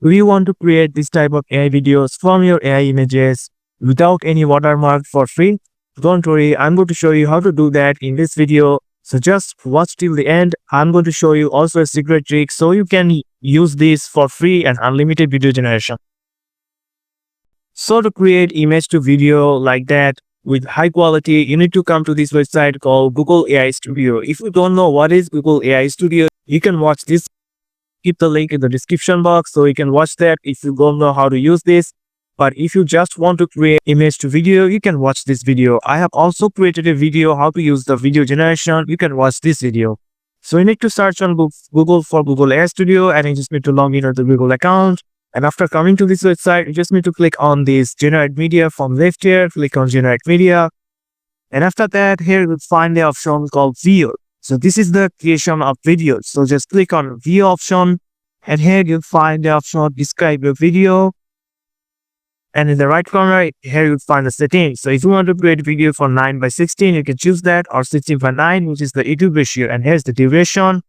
Do you want to create this type of AI videos from your AI images without any watermark for free? Don't worry, I'm going to show you how to do that in this video. So just watch till the end. I'm going to show you also a secret trick so you can use this for free and unlimited video generation. So to create image to video like that with high quality, you need to come to this website called Google AI Studio. If you don't know what is Google AI Studio, you can watch this. Keep the link in the description box so you can watch that if you don't know how to use this. But if you just want to create image to video, you can watch this video. I have also created a video how to use the video generation. You can watch this video. So you need to search on Google for Google AI Studio, and you just need to log in with the Google account. And after coming to this website, you just need to click on this generate media from left here. Click on generate media. And after that, here you'll find the option called video. So this is the creation of videos. So just click on view option, and here you'll find the option describe your video. And in the right corner, here you'll find the settings. So if you want to create video for 9:16, you can choose that, or 16:9, which is the YouTube ratio. And here's the duration.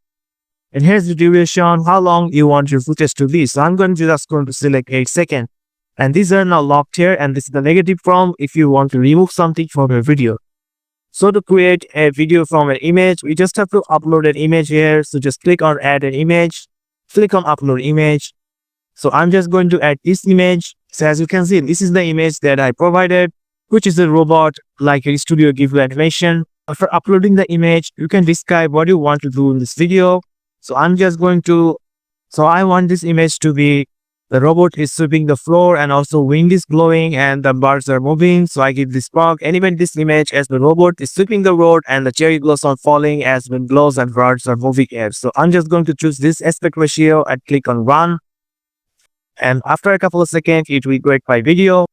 And here's the duration, how long you want your footage to be. So I'm just going to select 8 seconds. And these are now locked here. And this is the negative prompt if you want to remove something from your video. So to create a video from an image, we just have to upload an image here. So just click on add an image, click on upload image. So I'm just going to add this image. So as you can see, this is the image that I provided, which is a robot like a studio give you animation. After uploading the image, you can describe what you want to do in this video. So I want this image to be the robot is sweeping the floor, and also wind is blowing and the birds are moving. So I give this prompt, animate this image as the robot is sweeping the road and the cherry blossom are falling as wind blows and birds are moving here. So I'm just going to choose this aspect ratio and click on run. And after a couple of seconds, it will create my video.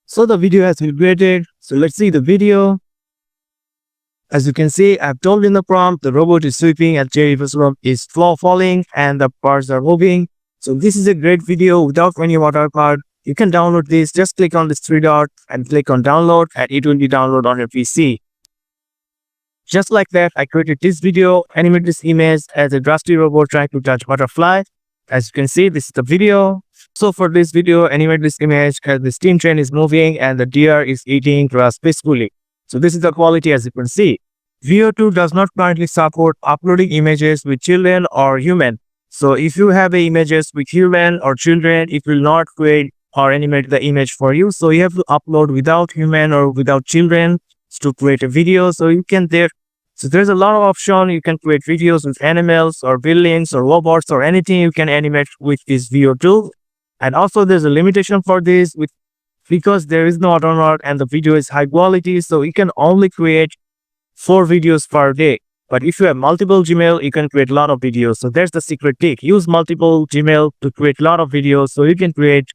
So the video has been created. So let's see the video. As you can see, I've told in the prompt, the robot is sweeping and cherry blossom is falling and the birds are moving. So this is a great video without any watermark. You can download this. Just click on this 3 dot and click on download, and it will be downloaded on your PC. Just like that, I created this video, animate this image as a dusty robot trying to touch butterfly. As you can see, this is the video. So for this video, animate this image as the steam train is moving and the deer is eating grass peacefully. So this is the quality as you can see. Veo 2 does not currently support uploading images with children or human. So if you have images with human or children, it will not create or animate the image for you. So you have to upload without human or without children to create a video. So there's a lot of options. You can create videos with animals or buildings or robots or anything you can animate with this Veo 2. And also there's a limitation for this because there is no watermark and the video is high quality. So you can only create 4 videos per day. But if you have multiple Gmail, you can create a lot of videos. So there's the secret trick. Use multiple Gmail to create a lot of videos so you can create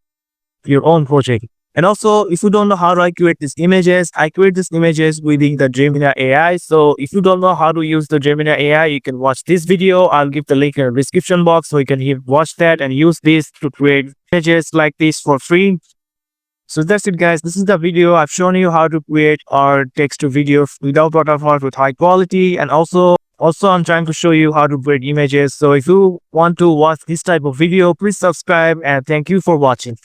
your own project. And also, if you don't know how I create these images, I create these images within the Gemini AI. So if you don't know how to use the Gemini AI, you can watch this video. I'll give the link in the description box so you can watch that and use this to create images like this for free. So that's it, guys. This is the video. I've shown you how to create our text to video without watermark with high quality. And also I'm trying to show you how to create images. So if you want to watch this type of video, please subscribe, and thank you for watching.